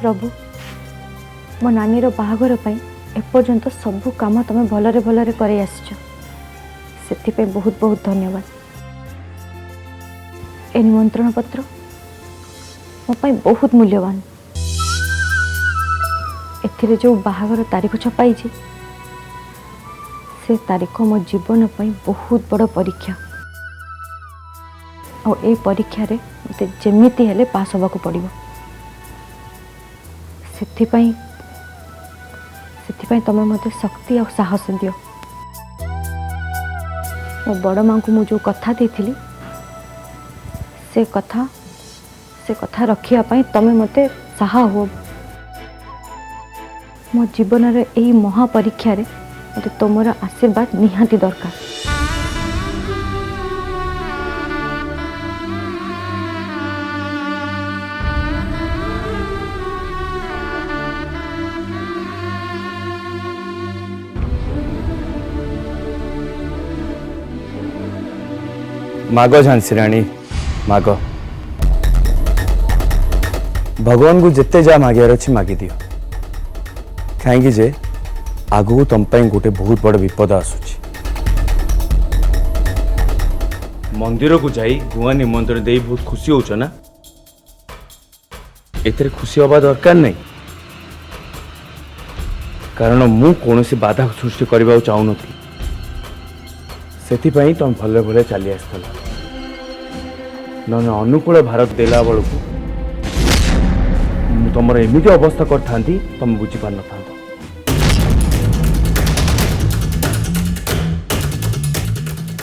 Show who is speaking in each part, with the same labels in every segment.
Speaker 1: प्रभु मो नानी बाहाघर एपर्यंत सबू काम तुम भलरे भलरे करे आसिछ से बहुत बहुत धन्यवाद। ए निमंत्रण पत्र मो पाई बहुत मूल्यवान। एथिरे जो बाहाघर तारीख छपाई से तारीख मो जीवन पाई बहुत बड़ परीक्षा और ए परीक्षा रे मते जेमिति हेले पास होबाकू पड़िबो। से तमें मत शक्ति और साहस दियो। मो बड़ माँ को मुझे कथा देथिली से कथा रखिया पाई तमें मते साहा हो। मो जीवन रे एही महापरीक्षा रे मते तुमर आशीर्वाद निहाती दरकार।
Speaker 2: मागो झांसी राणी माग भगवान को जिते जा मागियार अच्छी मागी दियो कहीं जे आगु तुम गोटे बहुत बड़ विपद आसुची। मंदिर को जाई गुआ निमंत्रण दे बहुत खुशी होच ना एतरे खुशी हवा दरकार नहीं कारण मु कौन सी बाधा सृष्टि करबा चाहू नथी से तुम भले भले चली आसला न अनुकूल भारत देला बेलू तुम एमती अवस्था कर तुम बुझी पार न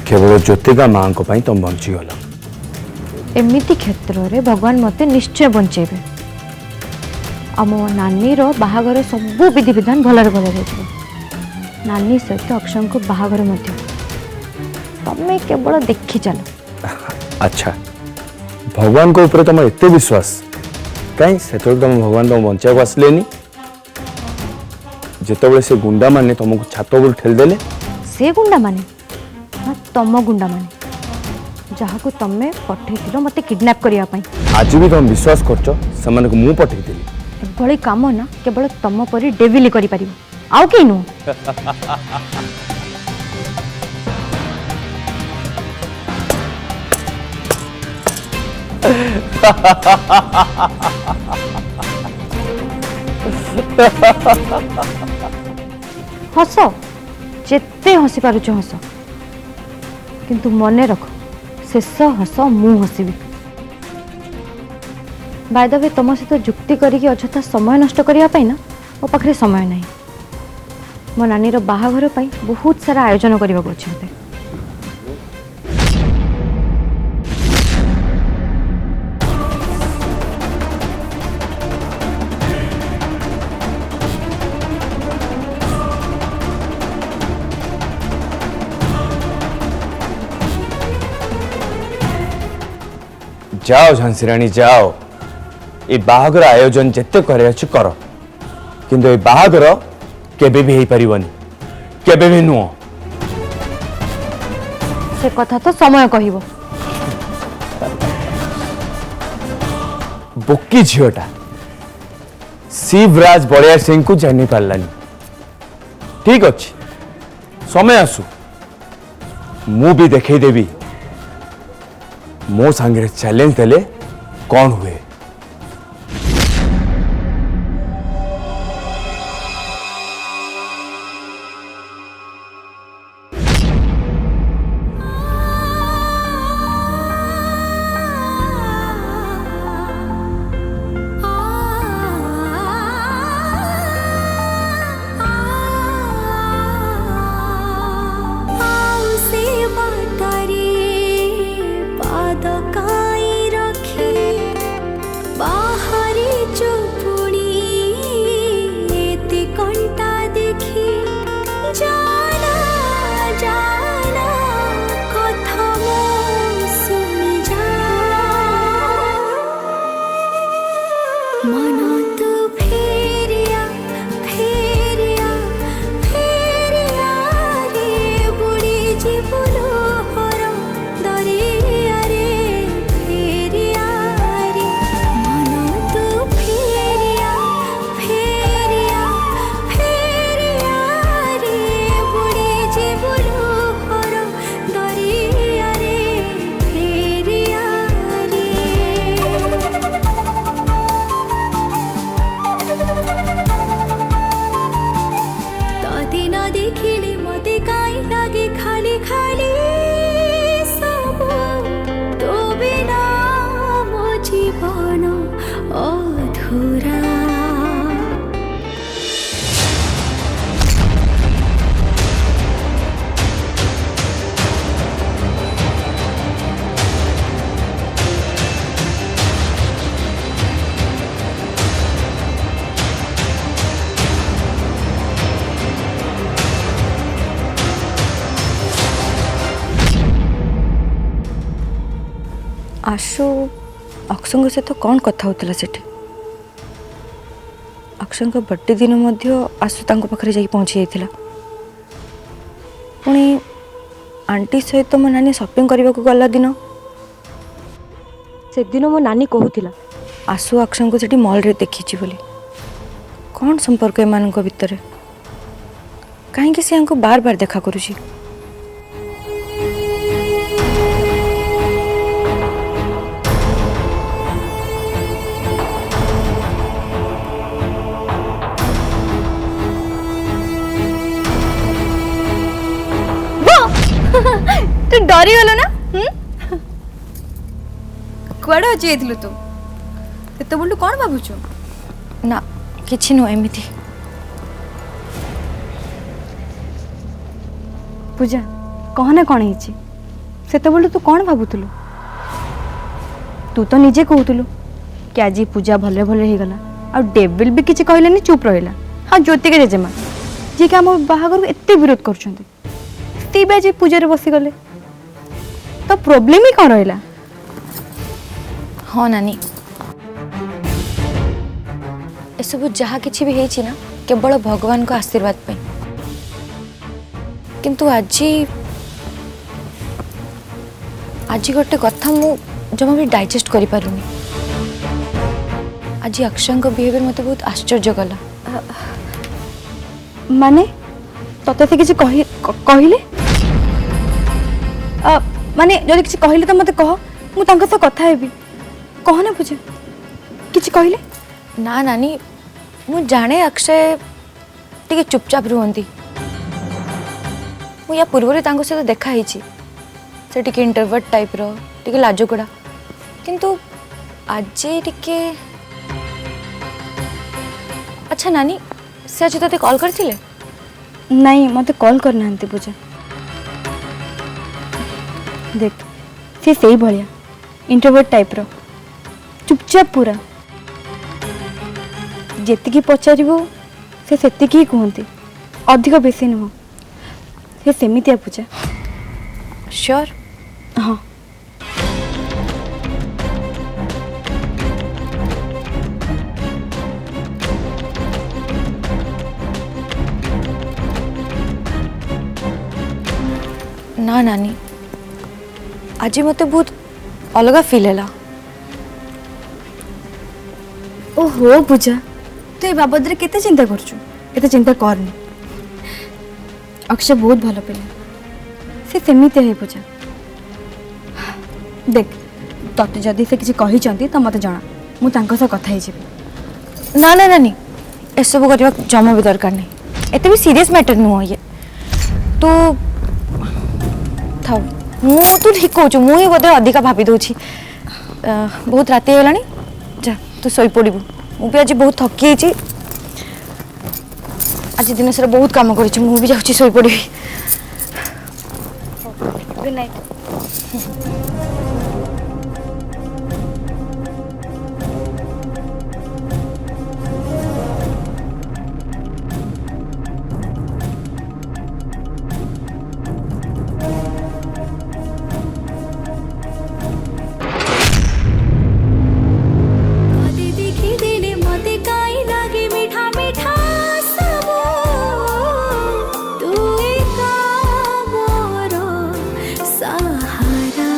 Speaker 2: केवल ज्योतिका माँ को तुम बंचीगल।
Speaker 1: एमिति क्षेत्र रे भगवान मते निश्चय बंचेबे। आम नानी रो बाहागर सबू विधि विधान भलरे भलरे हो नानी सहित अक्षय को बाहागर मध्य तमें केवल देखी चलो।
Speaker 2: अच्छा भगवान को ऊपर तुम एत विश्वास कहीं से तुम भगवान तुम बचा को आसलेनी जिते से गुंडा माने तुमको छात ऊपर ठेलदेले
Speaker 1: से गुंडा माने ना तम गुंडा माने जहाँ को तमें पठेल मत किडनैप करने
Speaker 2: आज भी तुम विश्वास कर मु पठेली
Speaker 1: एभली काम ना केवल तम परी डेविली करि परिबो आउ के नु। हस जेते हसी पारुच हस किंतु मने रख शेष हस मु हसबी। बाय द वे तुम सहित जुक्ति करके अଯଥା समय नष्ट करने ना मो पाखे समय नहीं। मो नानी बाहाघर बहुत सारा आयोजन करने को अच्छे मत
Speaker 2: जाओ झांसी राणी जाओ ये बाहागर आयोजन जिते कर किंतु ये बाहागर केबे भी पारिबनी केबे भी नुह
Speaker 1: से कथा तो समय कहबो।
Speaker 2: बोकी झीटा शिवराज बलिया सिंह को जानी पारानी ठीक अच्छे समय आसु मु भी देखई देवी मो सांगे चैलेंज देले कौन हुए।
Speaker 3: से बातारी
Speaker 1: आशु अक्षय सहित कौन कथा होता सेठी अक्षय बर्थडे दिन आशु पाखे जा पहुँची जाइला पुणी आंटी सहित मो नानी शॉपिंग करने को गला दिन से दिन मो नानी कहूला आशु अक्षय को सेठी मॉल रे देखी बोली कौन संपर्क एमान भितर कहीं से बार बार देखा करुची
Speaker 3: तू डरी गलो ना कुआड़े अच्छी जाइलु तू एत बोलू कौन भावुଛୁ
Speaker 1: ना किछि नु एमिति पूजा कहना कौन है से तू कौन भावुलु तू तो निजे कहतुलु कि आज पूजा भले भले हो गला आ डेविल भी किछि कहलेनी चुप रहिला हाँ ज्योति के जेजेमा जी कि आम बाहागर एत विरोध कर पूजा बसीगले तो प्रोब्लेम ही कौन रहा हाँ नानी एसबू जहाँ किसी भी है ना केवल भगवान को आशीर्वाद पे किंतु आज आज गोटे कथा मु जमा भी डाइजेस्ट करि पारुनी आज अक्षय बिहेवियर मत बहुत आश्चर्य कला माने तते से किसी कहले माने जदि किसी कहले तो मते कह मु तांका सह कथा हेबी कह ना पूजा किसी कहले ना नानी मु जाने अक्षय टिके चुपचाप रुहंती मु या पूर्व तांको सहित देखा हिची से टिके इंट्रोवर्ट टाइप रो टिके लाजकुड़ा किंतु आज टिके अच्छा नानी से आज तते कॉल करथिले नहीं मते कॉल करना पूजा देख से सही भाया इंट्रोवर्ट टाइप रो चुपचाप पूरा जेतिकी पचारिबो से सेतिकी ही कहते अधिक बेसी नुह से सेमितिया पूजा श्योर हाँ ना नानी आज मत बहुत अलग फील है ओहो पूजा तो ये बाबद रे केते चिंता करछु एते चिंता करनी अक्षय बहुत भल पिला से सेमिते है पूजा देख तते जदि से किसी कही चंती तो मते जणा मु तांको से कथा ही जेबी ना ना नानी एसबू करबा जमा भी दरकार नहीं एते भी सीरियस मैटर नुह ये तो था मु तू ठीक कहूँ मुझे बोधे अधिका भाभी दूची बहुत राति होगा जा तू शोई पड़ू मुझे आज बहुत थकी आज दिन सारा बहुत काम कर भी जाऊँगी शोई पड़ी गुड नाइट
Speaker 4: सहारा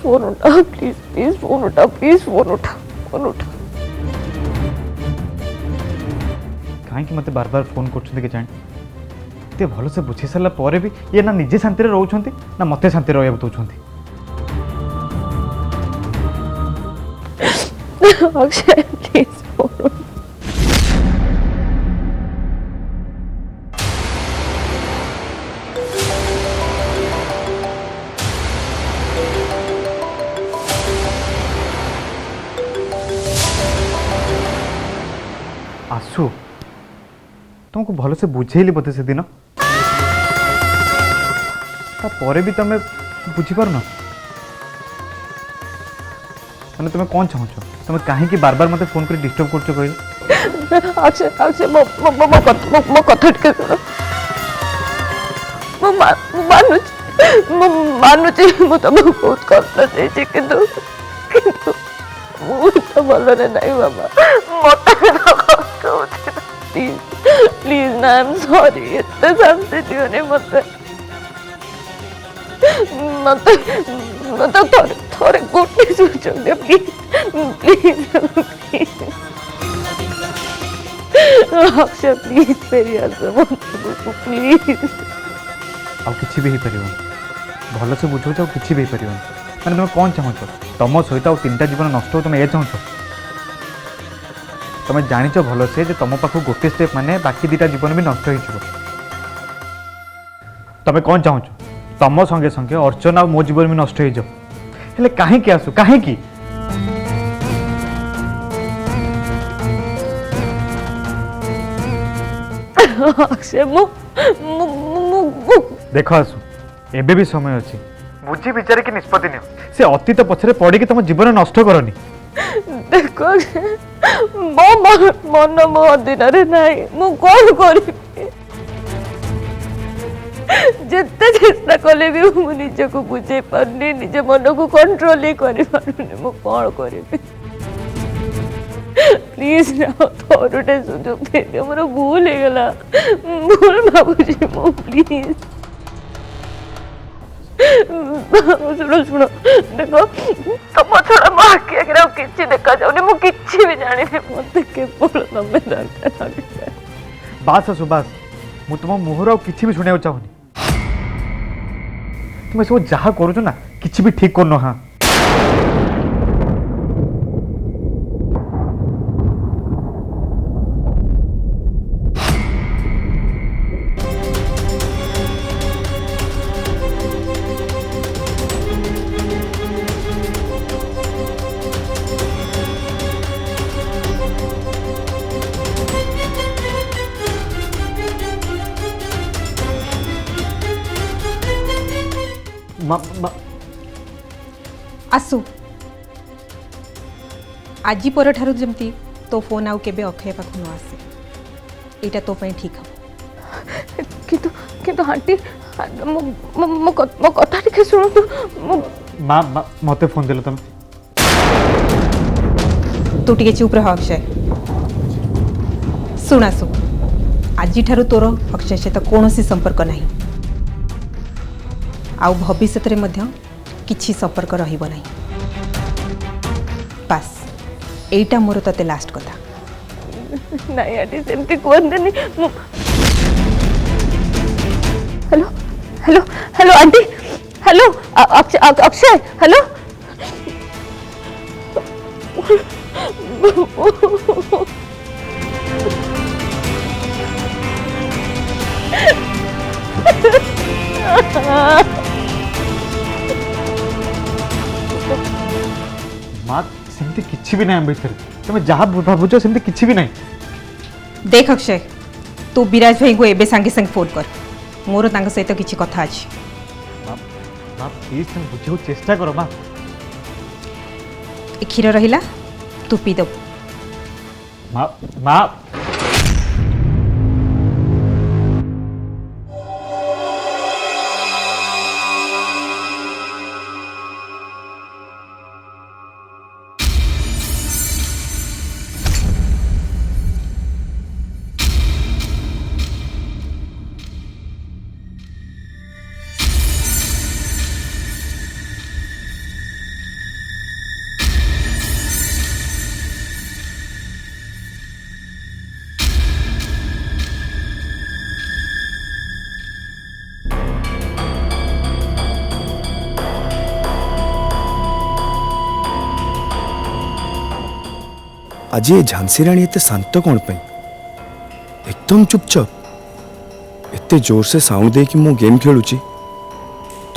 Speaker 1: फोन उठा प्लीज प्लीज फोन उठा प्लीज फोन उठा फोन उठा
Speaker 4: कहीं मत बार बार फोन कर जाने भल से बुझे सारा पर भी ये ना निजे शांति रोच ना मत शांति रहा दौरान
Speaker 1: अक्षय प्लीज फोन उठा
Speaker 4: आसु तुमको भल से बुझेली बोधे से दिन तापर भी तुम बुझीपार मैंने तुम्हें कौन चाहूच तुम कहीं बार बार मत फोन कर डिस्टर्ब कर कहल
Speaker 1: अक्षय अक्षय मो कथा टिके सुन मो मानुची मु तुमको बहुत कष्ट देछि किंतु किंतु मु तो भलरे नहीं बाबा मत कष्ट होछि प्लीज प्लीज ना आई एम सॉरी इतने शांति दियो नहीं मत मत मत थोड़े थोड़े गोटे सुचो दे please please please Akshay please फेरी आस प्लीज
Speaker 4: आउ कि भी हो भल से बुझाऊँ आउ कि भी हो मैंने तुम कौन चाहूच तुम सहित आउ तीन जीवन नष्ट हो तुम ए चाहूच तुम जाच भल से तुम पाख गोटे स्टेप माने बाकी दीटा जीवन भी नष्ट हो तुम कौन चाहूच तुम संगे संगे अर्चना मो जीवन भी नष्ट हो कहीं आसु कहीं
Speaker 1: अक्षय
Speaker 4: देख आसु एबे भी समय अच्छी बुझी विचार की निष्पत्ति नियो से अतीत पछरे पड़ी कि तुम जीवन नष्ट करनी
Speaker 1: देखो मो मन मो अधीन नहीं मु कौन करी जिते चेष्टा कले भी मु निज को बुझे पारनी निज मन को कंट्रोल ही करि पारुनी मु कौन करी प्लीज ना थोड़े सुजोग दे दियो मोर भूल हो गला भूल भाबुजी मु प्लीज सुनो सुनो देखो तुम छड़ा मो आखि आगे किसी देखा जाऊनी मु किसी भी जानी मत केवल तमें दरकार
Speaker 4: बास आसु बास मु तुम मुहर कि भी शुणा चाहूनी तुम सब जहाँ करुच ना कि भी ठीक कर हाँ
Speaker 5: आसु आज पर ठारू जमती तो फोन आउ केबे अक्षय पाख न आसे एटा तो पई ठीक हम
Speaker 1: किंतु किंतु आंटी मो कथा टिके सुनतु
Speaker 4: माँ मते फोन दिल तुम
Speaker 5: तू टिके चुप रह अक्षय सुन आसु आज ठारू तोर अक्षय सहित कौनसी संपर्क नहीं आउ भविष्य रे मध्य किछि संपर्क रहिबो नहीं बस एटा मोर तते लास्ट कथा
Speaker 1: नहीं आंटी सेमती कहते hello hello hello aunty hello Akshay hello
Speaker 4: माँ सेमती किछि भी नहीं भीतर तुम जहाँ भावुच सेमती किछि भी नहीं
Speaker 5: देख अक्षय तू विराज भाई को एबे सांगे सांगे फोन कर मोर तांग सहित किछि कथा अछि
Speaker 4: माँ प्लीज तुम बुझे चेष्टा करो माँ
Speaker 5: ए क्षीर रहिला तू पी दो
Speaker 4: माँ माँ
Speaker 2: आज ये झांसी राणी एते शांत कौन पे एकदम चुपचाप एते जोर से साउंड दे कि मो गेम खेलुची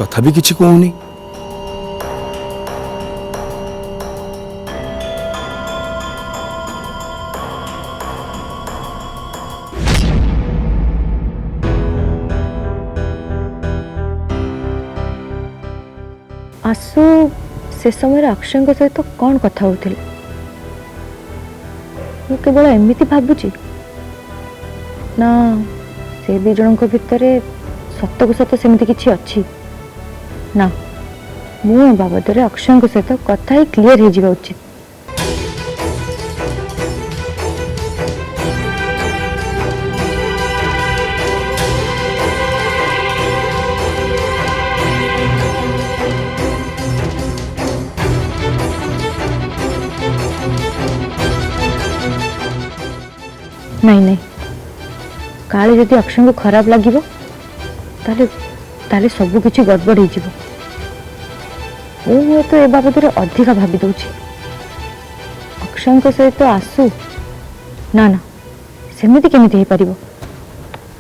Speaker 2: तथापि किछि कहूनी
Speaker 1: आसु से समय अक्षय सहित कौन कथा होथिले मु केवल एमिति भाबुची ना से दी जन भितर सत को सत सेमती किछि अछि ना मु बाबद अक्षय सहित कथा ही क्लीयर हो जावा उचित नहीं नहीं काले जदि अक्षय को खराब लगे ताले सब किछि गड़बड़ हो तो ए बाबद अधिक भावी दूची अक्षय सहित आसू ना ना सेमिति केमिति हो पारिबो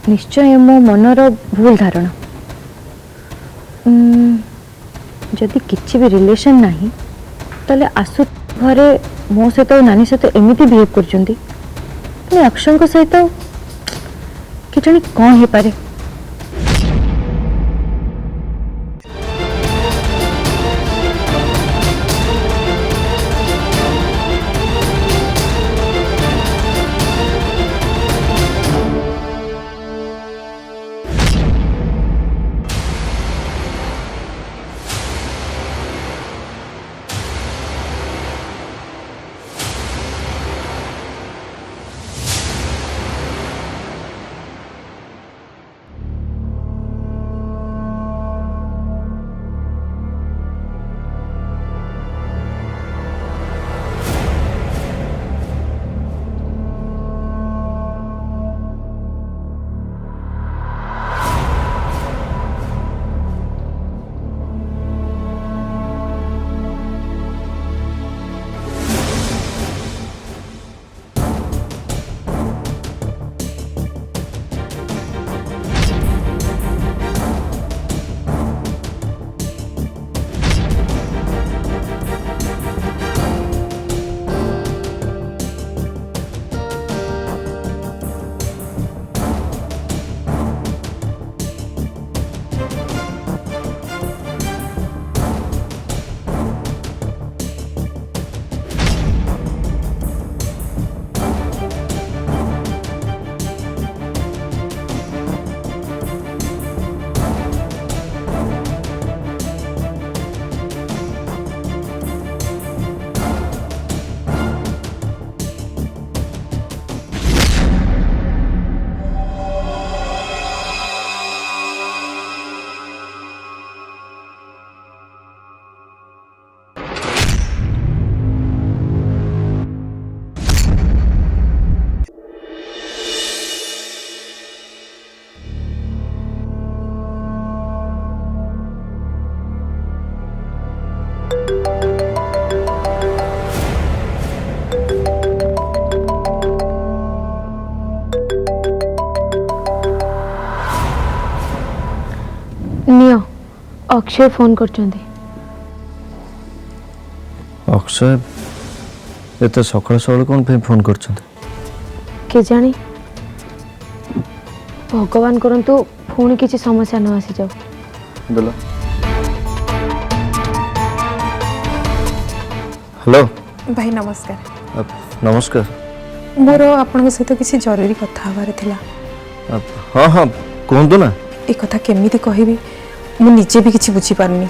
Speaker 1: निश्चय मो मनर भूल धारणा जदि किछि भी रिलेशन नाही ताले आसू घरे मो सहित नानी सहित एमिति बिहेव करचंती अक्षय सहित कि जानी कौन हो पारे नियो अक्षय फोन करचंदी
Speaker 6: अक्षय एत सकाल सकाल कौन पे फोन कर
Speaker 1: के जानी भगवान करंतु पुणी किसी समस्या न आसी जाओ
Speaker 6: हेलो
Speaker 5: भाई नमस्कार
Speaker 6: नमस्कार
Speaker 5: मोर आपन सहित किसी जरूरी कथा हबार थिला
Speaker 6: हाँ हाँ कहतु ना
Speaker 5: ए कथा केमिति कहबी मु निजे भी किसी बुझी पारनी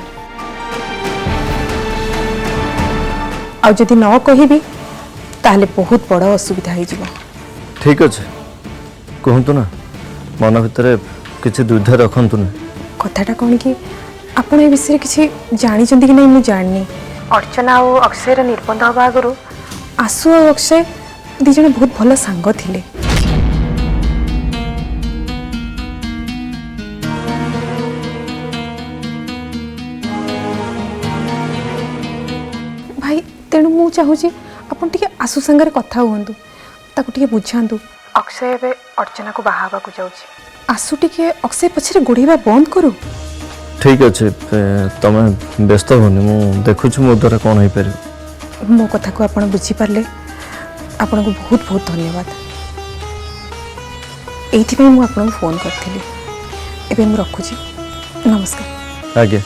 Speaker 5: आ जदि न कहबी ताहले बहुत बड़ असुविधा हो जिवो
Speaker 6: ठीक अच्छे कहतु ना मन भितर किसी दुविधा रखतु ना
Speaker 5: कथाटा कौन कि आपण ए विषय किसी जानी कि नहीं मु जाननी अर्चना और अक्षय निबंध हवा आगु आसु और अक्षय दिज बहुत भल सांग थिले भाई तेणु मु चाहूँ ଆପଣ ଟିକେ ଆସୁ ସାଙ୍ଗରେ କଥା ହୁଅନ୍ତୁ ତାକୁ ଟିକେ ବୁଝାନ୍ତୁ ଅକ୍ଷୟ ଏବେ ଅର୍ଚ୍ଚନାକୁ ବାହା ହେବାକୁ ଯାଉଛି ଆସୁ ଟିକେ ଅକ୍ଷୟ ପଛରେ ଗୋଡ଼େଇବା ବନ୍ଦ କରୁ
Speaker 6: ଠିକ୍ ଅଛି ତମେ ବ୍ୟସ୍ତ ହୁଅନି ମୁଁ ଦେଖୁଛି ମୋ ଦ୍ୱାରା କ'ଣ ହେଇପାରିବ
Speaker 5: ମୋ କଥାକୁ ଆପଣ ବୁଝିପାରିଲେ ଆପଣଙ୍କୁ ବହୁତ ବହୁତ ଧନ୍ୟବାଦ ଏଇଥିପାଇଁ ମୁଁ ଆପଣଙ୍କୁ ଫୋନ୍ କରିଥିଲି ଏବେ ମୁଁ ରଖୁଛି ନମସ୍କାର
Speaker 6: ଆଜ୍ଞା